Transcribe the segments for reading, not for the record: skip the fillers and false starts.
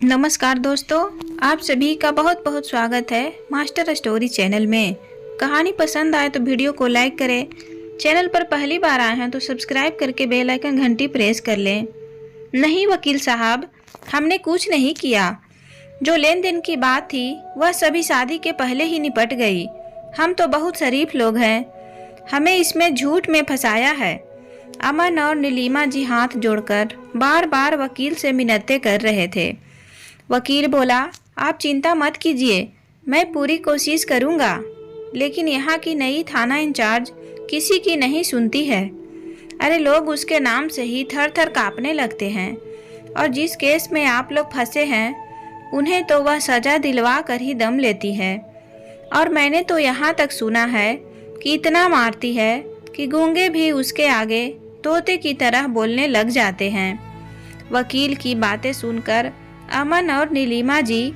नमस्कार दोस्तों, आप सभी का बहुत बहुत स्वागत है मास्टर स्टोरी चैनल में। कहानी पसंद आए तो वीडियो को लाइक करें। चैनल पर पहली बार आए हैं तो सब्सक्राइब करके बेल आइकन घंटी प्रेस कर लें। नहीं वकील साहब, हमने कुछ नहीं किया। जो लेन देन की बात थी वह सभी शादी के पहले ही निपट गई। हम तो बहुत शरीफ लोग हैं, हमें इसमें झूठ में फंसाया है। अमन और नीलिमा जी हाथ जोड़कर बार बार वकील से मिन्नतें कर रहे थे। वकील बोला, आप चिंता मत कीजिए, मैं पूरी कोशिश करूंगा। लेकिन यहाँ की नई थाना इंचार्ज किसी की नहीं सुनती है। अरे लोग उसके नाम से ही थर थर कांपने लगते हैं। और जिस केस में आप लोग फंसे हैं उन्हें तो वह सजा दिलवा कर ही दम लेती है। और मैंने तो यहाँ तक सुना है कि इतना मारती है कि गूंगे भी उसके आगे तोते की तरह बोलने लग जाते हैं। वकील की बातें सुनकर अमन और नीलिमा जी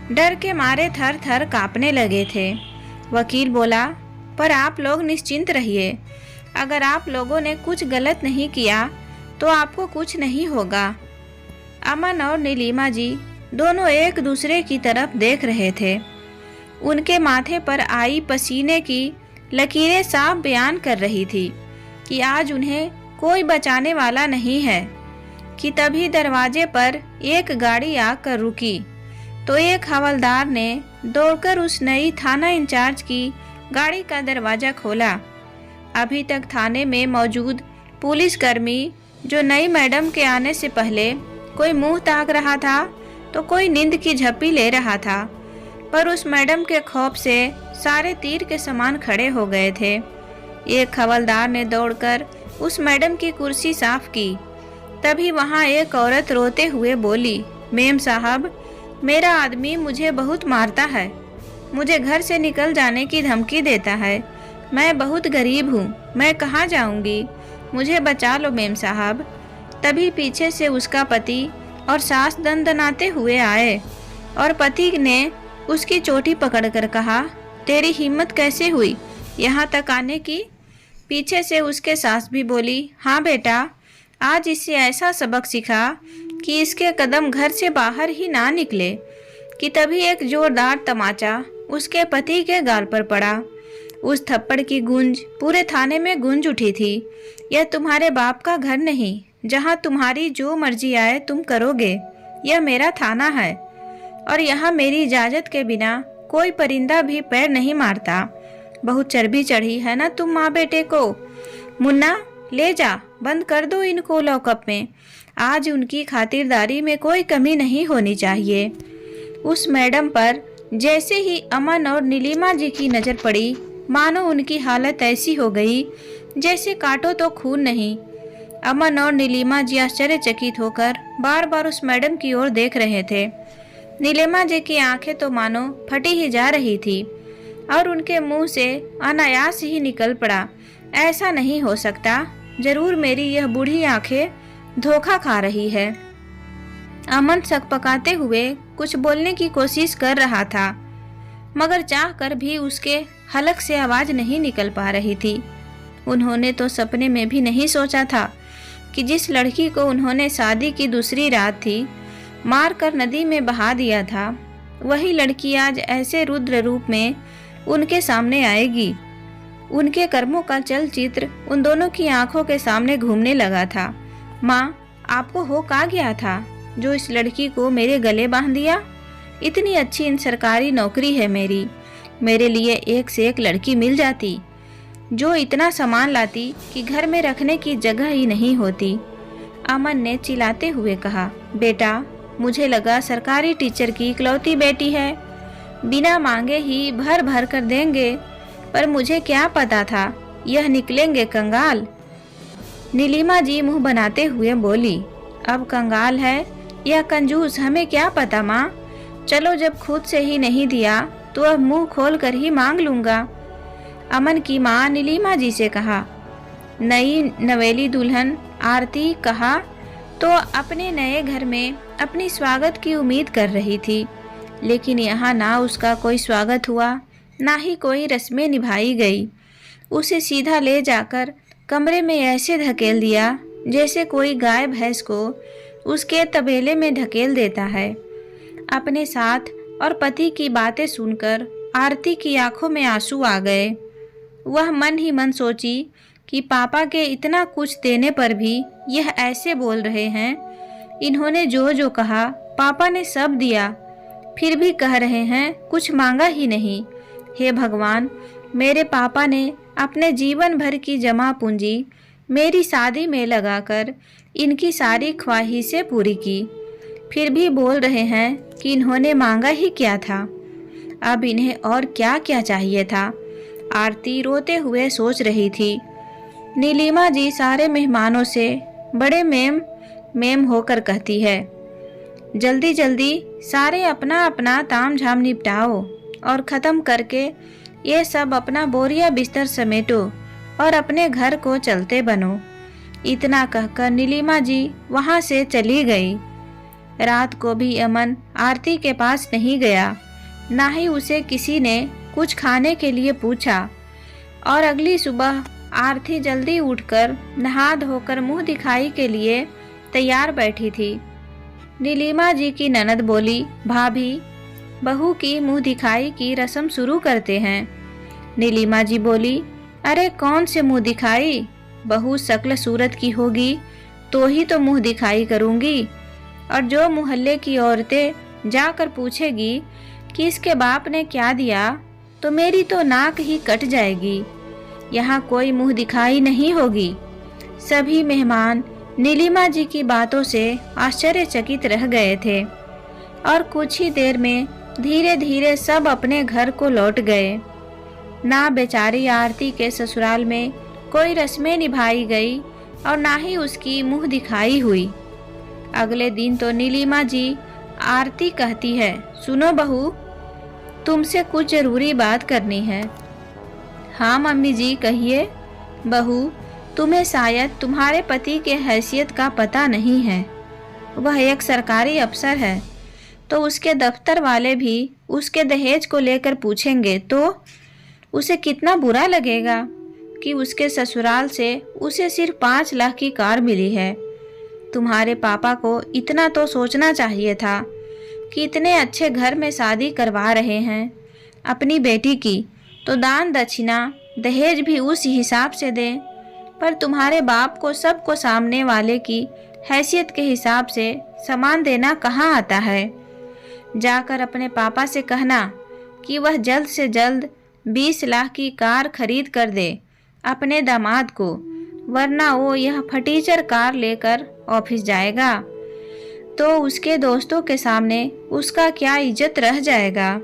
डर के मारे थर थर कांपने लगे थे। वकील बोला, पर आप लोग निश्चिंत रहिए, अगर आप लोगों ने कुछ गलत नहीं किया तो आपको कुछ नहीं होगा। अमन और नीलिमा जी दोनों एक दूसरे की तरफ देख रहे थे। उनके माथे पर आई पसीने की लकीरें साफ बयान कर रही थी कि आज उन्हें कोई बचाने वाला नहीं है। कि तभी दरवाजे पर एक गाड़ी आकर रुकी तो एक हवलदार ने दौड़कर उस नई थाना इंचार्ज की गाड़ी का दरवाजा खोला। अभी तक थाने में मौजूद पुलिसकर्मी जो नई मैडम के आने से पहले कोई मुंह ताक रहा था तो कोई नींद की झप्पी ले रहा था, पर उस मैडम के खौफ से सारे तीर के समान खड़े हो गए थे। एक हवलदार ने दौड़कर उस मैडम की कुर्सी साफ की। तभी वहाँ एक औरत रोते हुए बोली, मेम साहब, मेरा आदमी मुझे बहुत मारता है, मुझे घर से निकल जाने की धमकी देता है। मैं बहुत गरीब हूँ, मैं कहाँ जाऊँगी, मुझे बचा लो मेम साहब। तभी पीछे से उसका पति और सास दनदनाते हुए आए और पति ने उसकी चोटी पकड़कर कहा, तेरी हिम्मत कैसे हुई यहाँ तक आने की। पीछे से उसके सास भी बोली, हाँ बेटा, आज इससे ऐसा सबक सीखा कि इसके कदम घर से बाहर ही ना निकले। कि तभी एक जोरदार तमाचा उसके पति के गाल पर पड़ा। उस थप्पड़ की गूंज पूरे थाने में गूंज उठी थी। यह तुम्हारे बाप का घर नहीं जहां तुम्हारी जो मर्जी आए तुम करोगे। यह मेरा थाना है और यहाँ मेरी इजाजत के बिना कोई परिंदा भी पैर नहीं मारता। बहुत चर्बी चढ़ी है ना तुम माँ बेटे को। मुन्ना, ले जा, बंद कर दो इनको लॉकअप में। आज उनकी खातिरदारी में कोई कमी नहीं होनी चाहिए। उस मैडम पर जैसे ही अमन और नीलिमा जी की नज़र पड़ी, मानो उनकी हालत ऐसी हो गई जैसे काटो तो खून नहीं। अमन और नीलिमा जी आश्चर्यचकित होकर बार बार उस मैडम की ओर देख रहे थे। नीलिमा जी की आंखें तो मानो फटी ही जा रही थी और उनके मुंह से अनायास ही निकल पड़ा, ऐसा नहीं हो सकता, जरूर मेरी यह बूढ़ी आंखें धोखा खा रही है। अमन सकपकाते हुए कुछ बोलने की कोशिश कर रहा था, मगर चाह कर भी उसके हलक से आवाज नहीं निकल पा रही थी। उन्होंने तो सपने में भी नहीं सोचा था कि जिस लड़की को उन्होंने शादी की दूसरी रात थी मार कर नदी में बहा दिया था, वही लड़की आज ऐसे रुद्र रूप में उनके सामने आएगी। उनके कर्मों का चलचित्र उन दोनों की आंखों के सामने घूमने लगा था। माँ, आपको हो का गया था जो इस लड़की को मेरे गले बांध दिया। इतनी अच्छी इन सरकारी नौकरी है मेरे लिए एक से एक लड़की मिल जाती जो इतना सामान लाती कि घर में रखने की जगह ही नहीं होती। अमन ने चिल्लाते हुए कहा, बेटा, मुझे लगा सरकारी टीचर की इकलौती बेटी है, बिना मांगे ही भर भर कर देंगे, पर मुझे क्या पता था यह निकलेंगे कंगाल। नीलिमा जी मुंह बनाते हुए बोली, अब कंगाल है या कंजूस हमें क्या पता माँ। चलो, जब खुद से ही नहीं दिया तो अब मुंह खोल कर ही मांग लूंगा। अमन की माँ नीलिमा जी से कहा। नई नवेली दुल्हन आरती कहा तो अपने नए घर में अपनी स्वागत की उम्मीद कर रही थी, लेकिन यहाँ ना उसका कोई स्वागत हुआ ना ही कोई रस्में निभाई गई। उसे सीधा ले जाकर कमरे में ऐसे धकेल दिया जैसे कोई गाय भैंस को उसके तबेले में धकेल देता है। अपने साथ और पति की बातें सुनकर आरती की आंखों में आंसू आ गए। वह मन ही मन सोची कि पापा के इतना कुछ देने पर भी यह ऐसे बोल रहे हैं। इन्होंने जो जो कहा पापा ने सब दिया, फिर भी कह रहे हैं कुछ मांगा ही नहीं। हे भगवान, मेरे पापा ने अपने जीवन भर की जमा पूंजी मेरी शादी में लगाकर इनकी सारी ख्वाहिशें पूरी की, फिर भी बोल रहे हैं कि इन्होंने मांगा ही क्या था। अब इन्हें और क्या क्या चाहिए था। आरती रोते हुए सोच रही थी। नीलिमा जी सारे मेहमानों से बड़े मेम होकर कहती है, जल्दी जल्दी सारे अपना अपना ताम झाम निपटाओ और ख़त्म करके ये सब अपना बोरिया बिस्तर समेटो और अपने घर को चलते बनो। इतना कहकर नीलिमा जी वहाँ से चली गई। रात को भी अमन आरती के पास नहीं गया, ना ही उसे किसी ने कुछ खाने के लिए पूछा। और अगली सुबह आरती जल्दी उठकर नहा धोकर मुंह दिखाई के लिए तैयार बैठी थी। नीलिमा जी की ननद बोली, भाभी, बहू की मुंह दिखाई की रस्म शुरू करते हैं। नीलिमा जी बोली, अरे कौन से मुंह दिखाई, बहू शक्ल सूरत की होगी तो ही तो मुंह दिखाई करूंगी, और जो मोहल्ले की औरतें जाकर पूछेगी कि इसके बाप ने क्या दिया तो मेरी तो नाक ही कट जाएगी। यहाँ कोई मुंह दिखाई नहीं होगी। सभी मेहमान नीलिमा जी की बातों से आश्चर्यचकित रह गए थे और कुछ ही देर में धीरे धीरे सब अपने घर को लौट गए। ना बेचारी आरती के ससुराल में कोई रस्में निभाई गई और ना ही उसकी मुंह दिखाई हुई। अगले दिन तो नीलिमा जी आरती कहती है, सुनो बहू, तुमसे कुछ जरूरी बात करनी है। हाँ मम्मी जी, कहिए। बहू, तुम्हें शायद तुम्हारे पति के हैसियत का पता नहीं है। वह एक सरकारी अफसर है, तो उसके दफ्तर वाले भी उसके दहेज को लेकर पूछेंगे तो उसे कितना बुरा लगेगा कि उसके ससुराल से उसे सिर्फ 5 लाख की कार मिली है। तुम्हारे पापा को इतना तो सोचना चाहिए था कि इतने अच्छे घर में शादी करवा रहे हैं अपनी बेटी की, तो दान दक्षिणा दहेज भी उस हिसाब से दें। पर तुम्हारे बाप को सबको सामने वाले की हैसियत के हिसाब से सामान देना कहाँ आता है। जाकर अपने पापा से कहना कि वह जल्द से जल्द 20 लाख की कार खरीद कर दे अपने दामाद को, वरना वो यह फटीचर कार लेकर ऑफिस जाएगा तो उसके दोस्तों के सामने उसका क्या इज्जत रह जाएगा।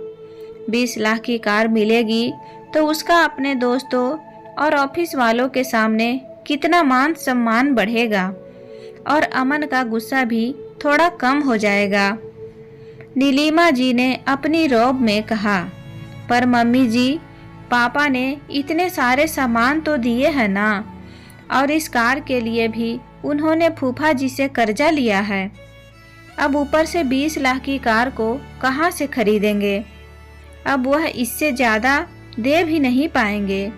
20 लाख की कार मिलेगी तो उसका अपने दोस्तों और ऑफिस वालों के सामने कितना मान सम्मान बढ़ेगा और अमन का गुस्सा भी थोड़ा कम हो जाएगा। नीलिमा जी ने अपनी रौब में कहा, पर मम्मी जी, पापा ने इतने सारे सामान तो दिए हैं ना, और इस कार के लिए भी उन्होंने फूफा जी से कर्जा लिया है। अब ऊपर से 20 लाख की कार को कहाँ से खरीदेंगे। अब वह इससे ज़्यादा दे भी नहीं पाएंगे।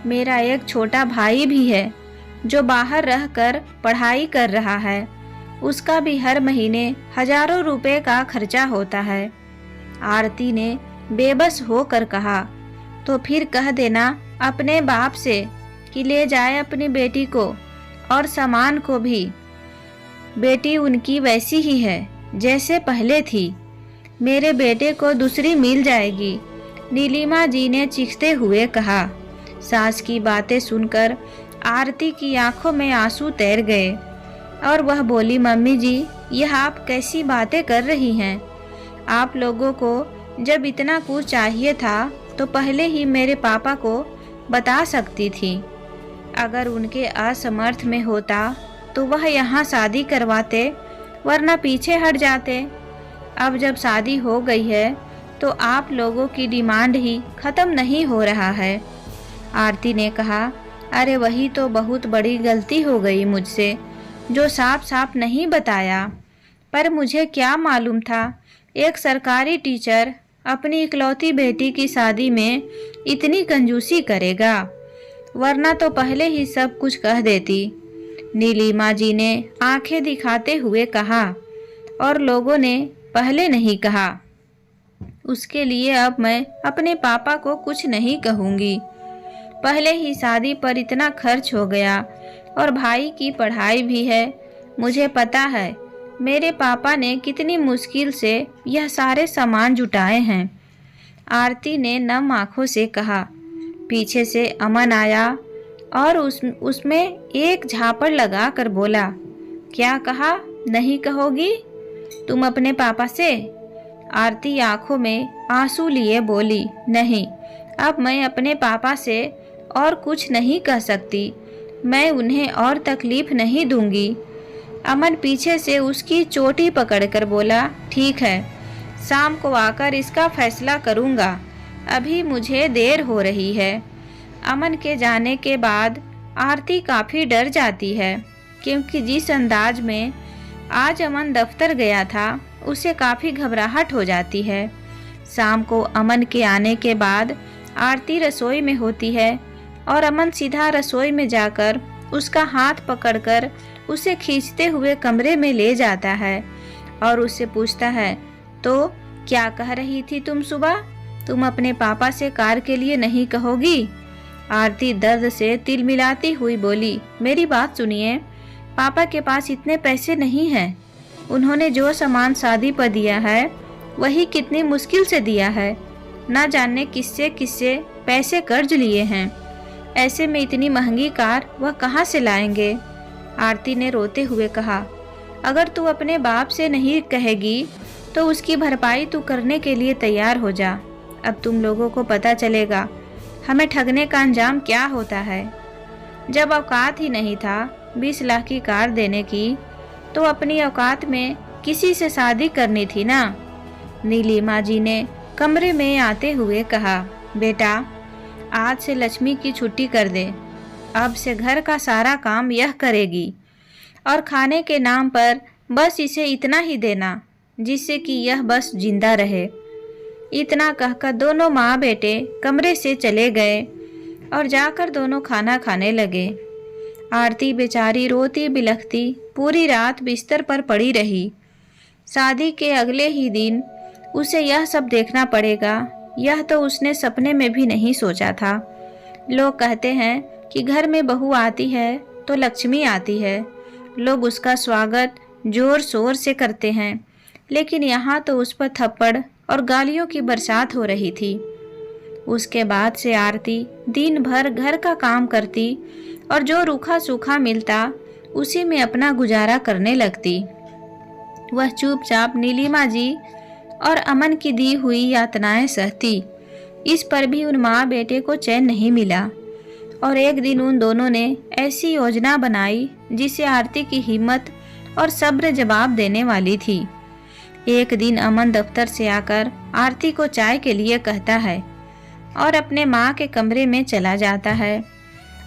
मेरा एक छोटा भाई भी है जो बाहर रहकर पढ़ाई कर रहा है, उसका भी हर महीने हजारों रुपए का खर्चा होता है। आरती ने बेबस होकर कहा, तो फिर कह देना अपने बाप से कि ले जाए अपनी बेटी को और सामान को भी। बेटी उनकी वैसी ही है जैसे पहले थी। मेरे बेटे को दूसरी मिल जाएगी, नीलिमा जी ने चीखते हुए कहा। सास की बातें सुनकर आरती की आंखों में आंसू तैर गए और वह बोली, मम्मी जी, यह आप कैसी बातें कर रही हैं। आप लोगों को जब इतना कुछ चाहिए था तो पहले ही मेरे पापा को बता सकती थी। अगर उनके असमर्थ में होता तो वह यहाँ शादी करवाते, वरना पीछे हट जाते। अब जब शादी हो गई है तो आप लोगों की डिमांड ही ख़त्म नहीं हो रहा है। आरती ने कहा, अरे वही तो बहुत बड़ी गलती हो गई मुझसे, जो साफ साफ नहीं बताया। पर मुझे क्या मालूम था एक सरकारी टीचर अपनी इकलौती बेटी की शादी में इतनी कंजूसी करेगा, वरना तो पहले ही सब कुछ कह देती। नीलिमा जी ने आंखें दिखाते हुए कहा और लोगों ने पहले नहीं कहा। उसके लिए अब मैं अपने पापा को कुछ नहीं कहूँगी। पहले ही शादी पर इतना खर्च हो गया और भाई की पढ़ाई भी है। मुझे पता है मेरे पापा ने कितनी मुश्किल से यह सारे सामान जुटाए हैं। आरती ने नम आंखों से कहा। पीछे से अमन आया और उसमें एक झापड़ लगा कर बोला, क्या कहा? नहीं कहोगी तुम अपने पापा से? आरती आंखों में आंसू लिए बोली, नहीं, अब मैं अपने पापा से और कुछ नहीं कह सकती। मैं उन्हें और तकलीफ नहीं दूंगी। अमन पीछे से उसकी चोटी पकड़कर बोला, ठीक है, शाम को आकर इसका फैसला करूंगा, अभी मुझे देर हो रही है। अमन के जाने के बाद आरती काफ़ी डर जाती है, क्योंकि जिस अंदाज में आज अमन दफ्तर गया था उसे काफ़ी घबराहट हो जाती है। शाम को अमन के आने के बाद आरती रसोई में होती है और अमन सीधा रसोई में जाकर उसका हाथ पकड़कर उसे खींचते हुए कमरे में ले जाता है और उससे पूछता है, तो क्या कह रही थी तुम सुबह? तुम अपने पापा से कार के लिए नहीं कहोगी? आरती दर्द से तिल मिलाती हुई बोली, मेरी बात सुनिए, पापा के पास इतने पैसे नहीं हैं। उन्होंने जो सामान शादी पर दिया है वही कितनी मुश्किल से दिया है। ना जाने किससे किससे पैसे कर्ज लिए हैं। ऐसे में इतनी महंगी कार वह कहाँ से लाएंगे? आरती ने रोते हुए कहा, अगर तू अपने बाप से नहीं कहेगी तो उसकी भरपाई तू करने के लिए तैयार हो जा। अब तुम लोगों को पता चलेगा हमें ठगने का अंजाम क्या होता है। जब औकात ही नहीं था 20 लाख की कार देने की, तो अपनी औकात में किसी से शादी करनी थी ना। नीलिमा जी ने कमरे में आते हुए कहा, बेटा, आज से लक्ष्मी की छुट्टी कर दे। अब से घर का सारा काम यह करेगी और खाने के नाम पर बस इसे इतना ही देना जिससे कि यह बस जिंदा रहे। इतना कहकर दोनों माँ बेटे कमरे से चले गए और जाकर दोनों खाना खाने लगे। आरती बेचारी रोती बिलखती पूरी रात बिस्तर पर पड़ी रही। शादी के अगले ही दिन उसे यह सब देखना पड़ेगा, यह तो उसने सपने में भी नहीं सोचा था। लोग कहते हैं कि घर में बहू आती है तो लक्ष्मी आती है। लोग उसका स्वागत जोर शोर से करते हैं, लेकिन यहाँ तो उस पर थप्पड़ और गालियों की बरसात हो रही थी। उसके बाद से आरती दिन भर घर का काम करती और जो रूखा सूखा मिलता उसी में अपना गुजारा करने लगती। वह चुपचाप नीलिमा जी और अमन की दी हुई यातनाएं सहती। इस पर भी उन माँ बेटे को चैन नहीं मिला और एक दिन उन दोनों ने ऐसी योजना बनाई जिसे आरती की हिम्मत और सब्र जवाब देने वाली थी। एक दिन अमन दफ्तर से आकर आरती को चाय के लिए कहता है और अपने माँ के कमरे में चला जाता है।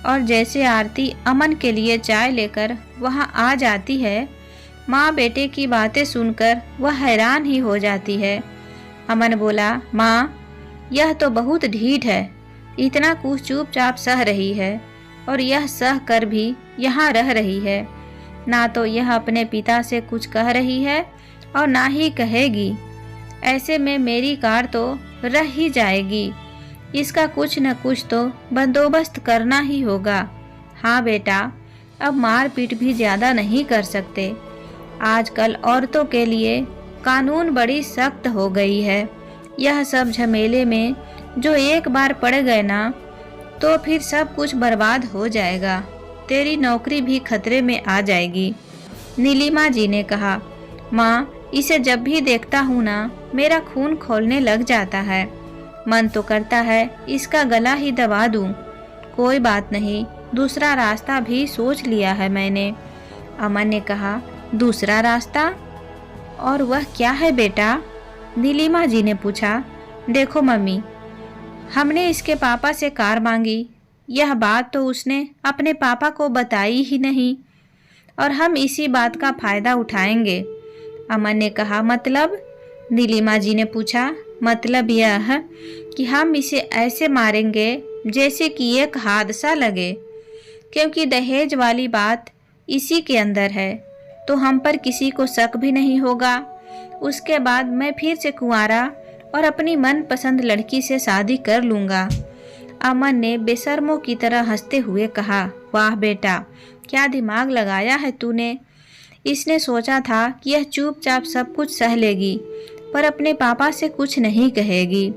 और जैसे आरती अमन के लिए चाय लेकर वहाँ आ जाती है, माँ बेटे की बातें सुनकर वह हैरान ही हो जाती है। अमन बोला, माँ, यह तो बहुत ढीठ है, इतना कुछ चुपचाप सह रही है और यह सह कर भी यहाँ रह रही है। ना तो यह अपने पिता से कुछ कह रही है और ना ही कहेगी। ऐसे में मेरी कार तो रह ही जाएगी। इसका कुछ न कुछ तो बंदोबस्त करना ही होगा। हाँ बेटा, अब मारपीट भी ज़्यादा नहीं कर सकते। आजकल औरतों के लिए कानून बड़ी सख्त हो गई है। यह सब झमेले में जो एक बार पड़ गए ना, तो फिर सब कुछ बर्बाद हो जाएगा। तेरी नौकरी भी खतरे में आ जाएगी। नीलिमा जी ने कहा, माँ, इसे जब भी देखता हूँ ना, मेरा खून खौलने लग जाता है। मन तो करता है इसका गला ही दबा दूं। कोई बात नहीं, दूसरा रास्ता भी सोच लिया है मैंने। अमन ने कहा, दूसरा रास्ता? और वह क्या है बेटा? नीलिमा जी ने पूछा। देखो मम्मी, हमने इसके पापा से कार मांगी। यह बात तो उसने अपने पापा को बताई ही नहीं और हम इसी बात का फायदा उठाएंगे। अमन ने कहा, मतलब? नीलिमा जी ने पूछा। मतलब यह कि हम इसे ऐसे मारेंगे जैसे कि एक हादसा लगे, क्योंकि दहेज वाली बात इसी के अंदर है, तो हम पर किसी को शक भी नहीं होगा उसके बाद मैं फिर से कुंवारा और अपनी मनपसंद लड़की से शादी कर लूँगा। अमन ने बेशर्मों की तरह हंसते हुए कहा, वाह बेटा, क्या दिमाग लगाया है तूने। इसने सोचा था कि यह चुपचाप सब कुछ सह लेगी, पर अपने पापा से कुछ नहीं कहेगी।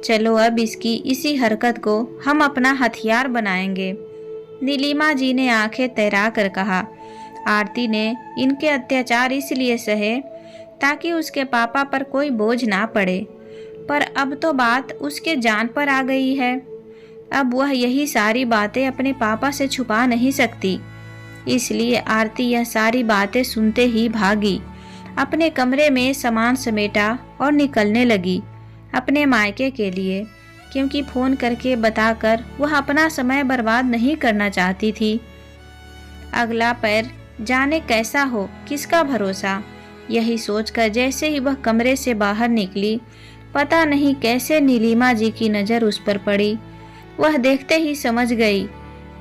चलो अब इसकी इसी हरकत को हम अपना हथियार बनाएंगे। नीलिमा जी ने आंखें तैरा कर कहा। आरती ने इनके अत्याचार इसलिए सहे ताकि उसके पापा पर कोई बोझ ना पड़े, पर अब तो बात उसके जान पर आ गई है। अब वह यही सारी बातें अपने पापा से छुपा नहीं सकती। इसलिए आरती यह सारी बातें सुनते ही भागी, अपने कमरे में सामान समेटा और निकलने लगी अपने मायके के लिए, क्योंकि फोन करके बताकर वह अपना समय बर्बाद नहीं करना चाहती थी। अगला पैर जाने कैसा हो, किसका भरोसा, यही सोचकर जैसे ही वह कमरे से बाहर निकली, पता नहीं कैसे नीलिमा जी की नज़र उस पर पड़ी। वह देखते ही समझ गई।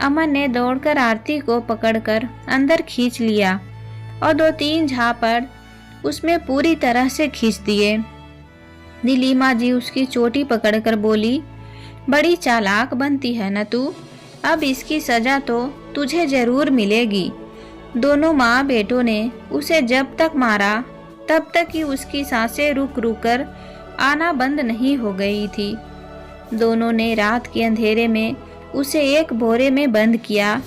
अमन ने दौड़कर आरती को पकड़कर अंदर खींच लिया और 2-3 झापड़ उसमें पूरी तरह से खींच दिए। नीलिमा जी उसकी चोटी पकड़कर बोली, बड़ी चालाक बनती है न तू, अब इसकी सजा तो तुझे जरूर मिलेगी। दोनों माँ बेटों ने उसे जब तक मारा तब तक ही उसकी सांसें रुक रुक कर आना बंद नहीं हो गई थी। दोनों ने रात के अंधेरे में उसे एक बोरे में बंद किया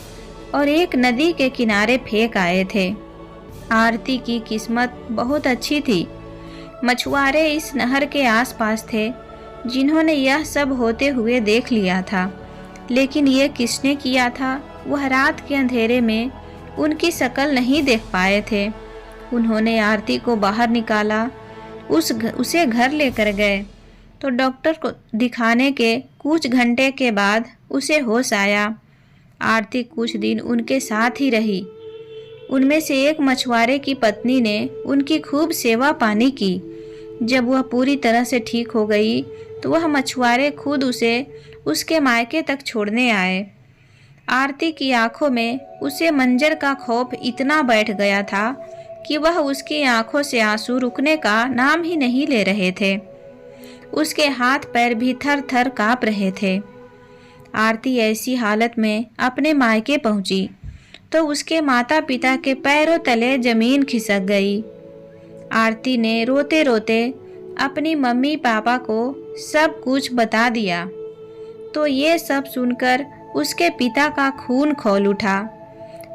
और एक नदी के किनारे फेंक आए थे। आरती की किस्मत बहुत अच्छी थी। मछुआरे इस नहर के आसपास थे जिन्होंने यह सब होते हुए देख लिया था, लेकिन ये किसने किया था वह रात के अंधेरे में उनकी शक्ल नहीं देख पाए थे। उन्होंने आरती को बाहर निकाला, उसे घर लेकर गए तो डॉक्टर को दिखाने के कुछ घंटे के बाद उसे होश आया। आरती कुछ दिन उनके साथ ही रही। उनमें से एक मछुआरे की पत्नी ने उनकी खूब सेवा पानी की। जब वह पूरी तरह से ठीक हो गई तो वह मछुआरे खुद उसे उसके मायके तक छोड़ने आए। आरती की आंखों में उसे मंजर का खौफ इतना बैठ गया था कि वह उसकी आंखों से आंसू रुकने का नाम ही नहीं ले रहे थे। उसके हाथ पैर भी थर थर कांप रहे थे। आरती ऐसी हालत में अपने मायके पहुंची तो उसके माता पिता के पैरों तले जमीन खिसक गई। आरती ने रोते रोते अपनी मम्मी पापा को सब कुछ बता दिया तो ये सब सुनकर उसके पिता का खून खौल उठा।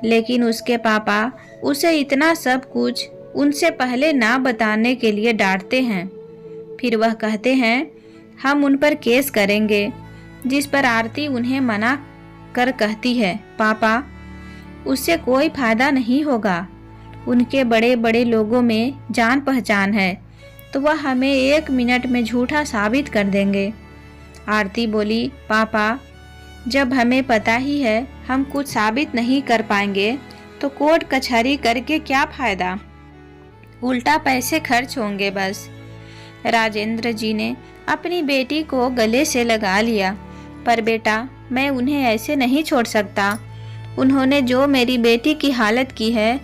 लेकिन उसके पापा उसे इतना सब कुछ उनसे पहले ना बताने के लिए डांटते हैं। फिर वह कहते हैं हम उन पर केस करेंगे, जिस पर आरती उन्हें मना कर कहती है, पापा उससे कोई फायदा नहीं होगा। उनके बड़े बड़े लोगों में जान पहचान है तो वह हमें 1 मिनट में झूठा साबित कर देंगे। आरती बोली, पापा जब हमें पता ही है हम कुछ साबित नहीं कर पाएंगे तो कोर्ट कचहरी करके क्या फायदा, उल्टा पैसे खर्च होंगे बस। राजेंद्र जी ने अपनी बेटी को गले से लगा लिया, पर बेटा मैं उन्हें ऐसे नहीं छोड़ सकता। उन्होंने जो मेरी बेटी की हालत की है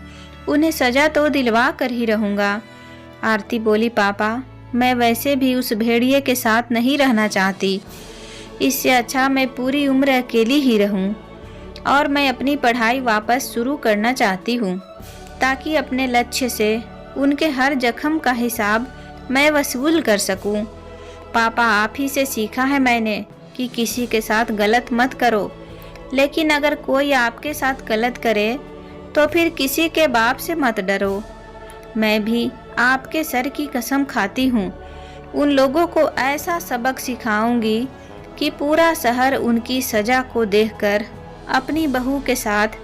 उन्हें सजा तो दिलवा कर ही रहूँगा। आरती बोली, पापा मैं वैसे भी उस भेड़िए के साथ नहीं रहना चाहती। इससे अच्छा मैं पूरी उम्र अकेली ही रहूं और मैं अपनी पढ़ाई वापस शुरू करना चाहती हूं ताकि अपने लक्ष्य से उनके हर जख्म का हिसाब मैं वसूल कर सकूं। पापा आप ही से सीखा है मैंने कि किसी के साथ गलत मत करो, लेकिन अगर कोई आपके साथ गलत करे तो फिर किसी के बाप से मत डरो। मैं भी आपके सर की कसम खाती हूँ उन लोगों को ऐसा सबक सिखाऊंगी कि पूरा शहर उनकी सजा को देखकर अपनी बहू के साथ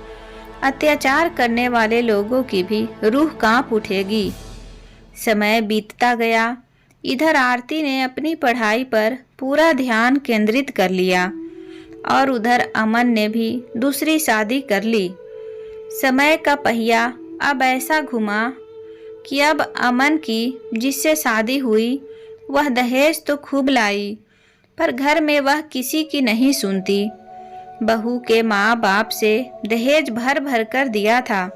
अत्याचार करने वाले लोगों की भी रूह कांप उठेगी। समय बीतता गया। इधर आरती ने अपनी पढ़ाई पर पूरा ध्यान केंद्रित कर लिया और उधर अमन ने भी दूसरी शादी कर ली। समय का पहिया अब ऐसा घुमा कि अब अमन की जिससे शादी हुई वह दहेज तो खूब लाई, पर घर में वह किसी की नहीं सुनती। बहू के माँ बाप से दहेज भर भर कर दिया था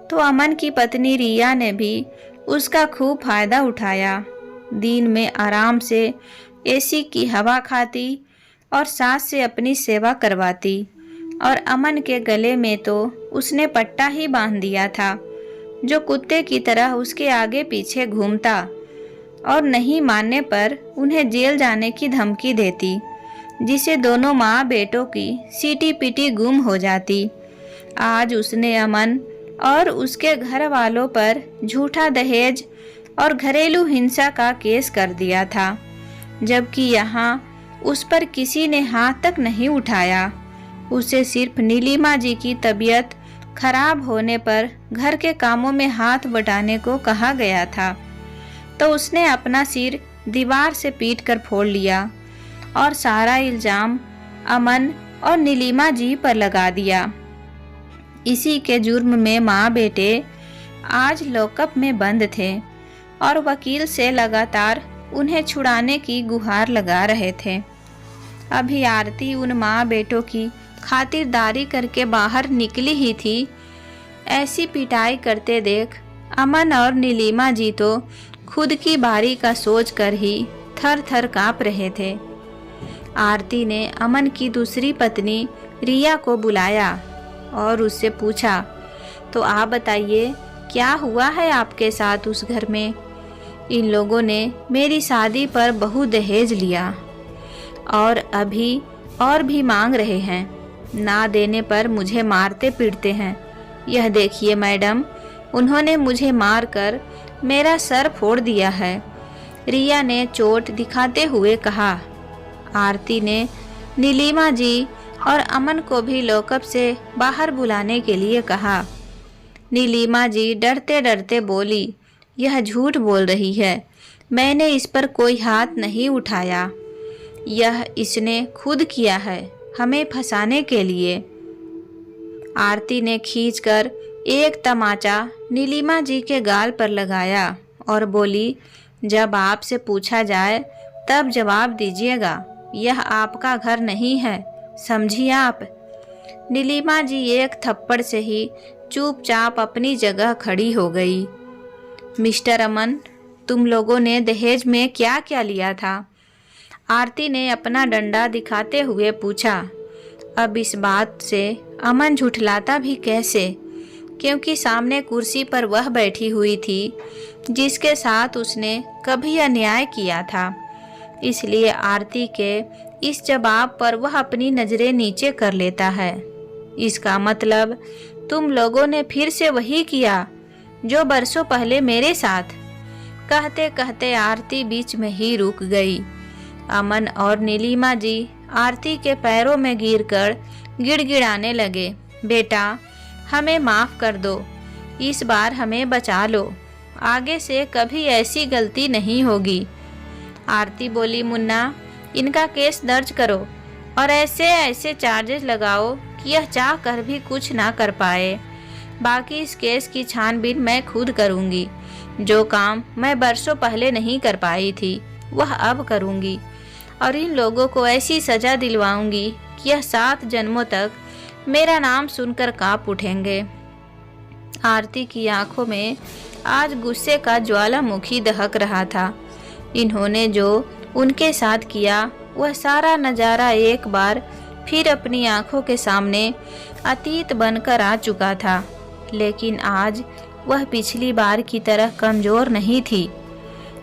तो अमन की पत्नी रिया ने भी उसका खूब फायदा उठाया। दिन में आराम से एसी की हवा खाती और सास से अपनी सेवा करवाती, और अमन के गले में तो उसने पट्टा ही बांध दिया था, जो कुत्ते की तरह उसके आगे पीछे घूमता और नहीं मानने पर उन्हें जेल जाने की धमकी देती, जिसे दोनों माँ बेटों की सीटी पीटी गुम हो जाती। आज उसने अमन और उसके घर वालों पर झूठा दहेज और घरेलू हिंसा का केस कर दिया था, जबकि यहाँ उस पर किसी ने हाथ तक नहीं उठाया। उसे सिर्फ नीलिमा जी की तबीयत खराब होने पर घर के कामों में हाथ बटाने को कहा गया था, तो उसने अपना सिर दीवार से पीट कर फोड़ लिया और सारा इल्जाम अमन और नीलिमा जी पर लगा दिया। इसी के जुर्म में माँ बेटे आज लॉकअप में बंद थे और वकील से लगातार उन्हें छुड़ाने की गुहार लगा रहे थे। अभी आरती उन माँ बेटों की खातिरदारी करके बाहर निकली ही थी। ऐसी पिटाई करते देख अमन और नीलिमा जी तो खुद की बारी का सोच कर ही थर थर काँप रहे थे। आरती ने अमन की दूसरी पत्नी रिया को बुलाया और उससे पूछा, तो आप बताइए क्या हुआ है आपके साथ उस घर में? इन लोगों ने मेरी शादी पर बहु दहेज लिया और अभी और भी मांग रहे हैं। ना देने पर मुझे मारते पीटते हैं। यह देखिए मैडम, उन्होंने मुझे मारकर मेरा सर फोड़ दिया है, रिया ने चोट दिखाते हुए कहा। आरती ने नीलिमा जी और अमन को भी लॉकअप से बाहर बुलाने के लिए कहा। नीलिमा जी डरते डरते बोली, यह झूठ बोल रही है, मैंने इस पर कोई हाथ नहीं उठाया, यह इसने खुद किया है हमें फंसाने के लिए। आरती ने खींचकर एक तमाचा नीलिमा जी के गाल पर लगाया और बोली, जब आपसे पूछा जाए तब जवाब दीजिएगा, यह आपका घर नहीं है, समझिए आप। नीलिमा जी एक थप्पड़ से ही चुपचाप अपनी जगह खड़ी हो गई। मिस्टर अमन, तुम लोगों ने दहेज में क्या क्या लिया था? आरती ने अपना डंडा दिखाते हुए पूछा। अब इस बात से अमन झुठलाता भी कैसे, क्योंकि सामने कुर्सी पर वह बैठी हुई थी जिसके साथ उसने कभी अन्याय किया था। इसलिए आरती के इस जवाब पर वह अपनी नज़रें नीचे कर लेता है। इसका मतलब तुम लोगों ने फिर से वही किया जो बरसों पहले मेरे साथ। कहते कहते आरती बीच में ही रुक गई। अमन और नीलिमा जी आरती के पैरों में गिरकर गिड़गिड़ाने लगे, बेटा हमें माफ़ कर दो, इस बार हमें बचा लो, आगे से कभी ऐसी गलती नहीं होगी। आरती बोली, मुन्ना इनका केस दर्ज करो और ऐसे ऐसे चार्जेस लगाओ कि यह चाह कर भी कुछ ना कर पाए। बाकी इस केस की छानबीन मैं खुद करूंगी। जो काम मैं बरसों पहले नहीं कर पाई थी वह अब करूंगी, और इन लोगों को ऐसी सज़ा दिलवाऊंगी कि यह 7 जन्मों तक मेरा नाम सुनकर काँप उठेंगे। आरती की आंखों में आज गुस्से का ज्वालामुखी दहक रहा था। इन्होंने जो उनके साथ किया वह सारा नज़ारा एक बार फिर अपनी आंखों के सामने अतीत बनकर आ चुका था, लेकिन आज वह पिछली बार की तरह कमज़ोर नहीं थी।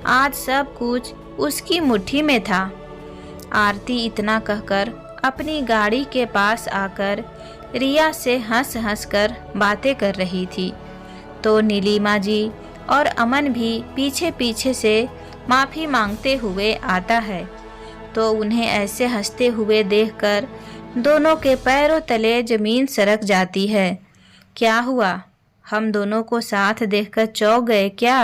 आज सब कुछ उसकी मुट्ठी में था। आरती इतना कहकर अपनी गाड़ी के पास आकर रिया से हंस हंस कर बातें कर रही थी, तो नीलिमा जी और अमन भी पीछे पीछे से माफ़ी मांगते हुए आता है। तो उन्हें ऐसे हंसते हुए देखकर दोनों के पैरों तले ज़मीन सरक जाती है। क्या हुआ, हम दोनों को साथ देखकर चौंक गए क्या?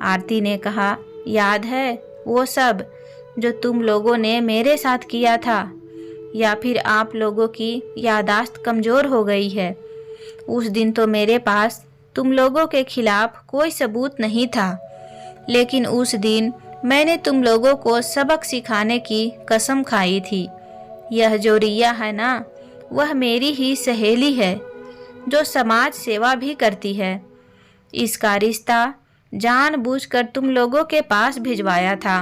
आरती ने कहा, याद है वो सब जो तुम लोगों ने मेरे साथ किया था, या फिर आप लोगों की यादाश्त कमज़ोर हो गई है? उस दिन तो मेरे पास तुम लोगों के खिलाफ कोई सबूत नहीं था, लेकिन उस दिन मैंने तुम लोगों को सबक सिखाने की कसम खाई थी। यह जो रिया है ना, वह मेरी ही सहेली है जो समाज सेवा भी करती है। इसका रिश्ता जानबूझकर तुम लोगों के पास भिजवाया था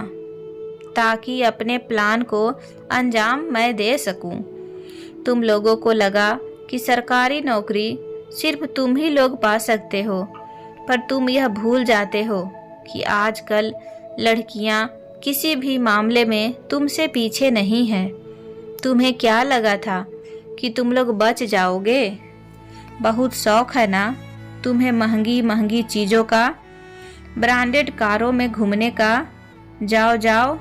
ताकि अपने प्लान को अंजाम मैं दे सकूं। तुम लोगों को लगा कि सरकारी नौकरी सिर्फ तुम ही लोग पा सकते हो, पर तुम यह भूल जाते हो कि आजकल लड़कियां किसी भी मामले में तुमसे पीछे नहीं हैं। तुम्हें क्या लगा था कि तुम लोग बच जाओगे? बहुत शौक है ना तुम्हें महंगी महंगी चीज़ों का, ब्रांडेड कारों में घूमने का। जाओ जाओ,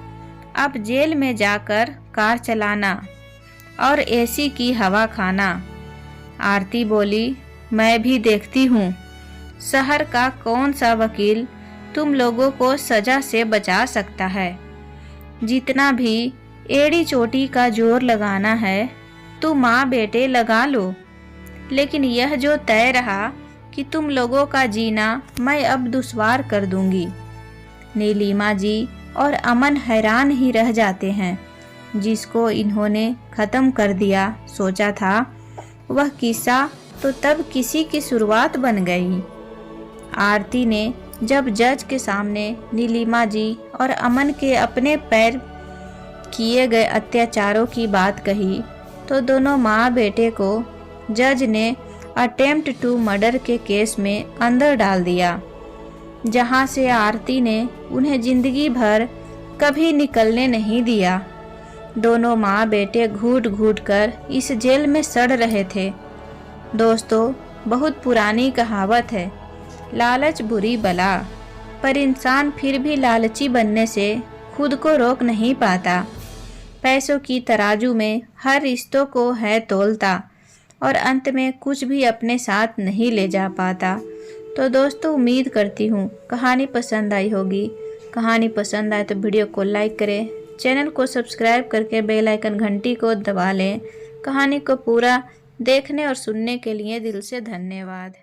अब जेल में जाकर कार चलाना और एसी की हवा खाना। आरती बोली, मैं भी देखती हूँ शहर का कौन सा वकील तुम लोगों को सजा से बचा सकता है। जितना भी एड़ी चोटी का जोर लगाना है तुम माँ बेटे लगा लो, लेकिन यह जो तय रहा कि तुम लोगों का जीना मैं अब दुश्वार कर दूंगी। नीलिमा जी और अमन हैरान ही रह जाते हैं। जिसको इन्होंने ख़त्म कर दिया सोचा था, वह किस्सा तो तब किसी की शुरुआत बन गई। आरती ने जब जज के सामने नीलिमा जी और अमन के अपने पैर किए गए अत्याचारों की बात कही तो दोनों माँ बेटे को जज ने अटेम्प्ट टू मर्डर के केस में अंदर डाल दिया, जहां से आरती ने उन्हें जिंदगी भर कभी निकलने नहीं दिया। दोनों माँ बेटे घूट घूट कर इस जेल में सड़ रहे थे। दोस्तों, बहुत पुरानी कहावत है, लालच बुरी बला, पर इंसान फिर भी लालची बनने से खुद को रोक नहीं पाता। पैसों की तराजू में हर रिश्तों को है तोलता और अंत में कुछ भी अपने साथ नहीं ले जा पाता। तो दोस्तों, उम्मीद करती हूँ कहानी पसंद आई होगी। कहानी पसंद आए तो वीडियो को लाइक करें, चैनल को सब्सक्राइब करके बेल आइकन घंटी को दबा लें। कहानी को पूरा देखने और सुनने के लिए दिल से धन्यवाद।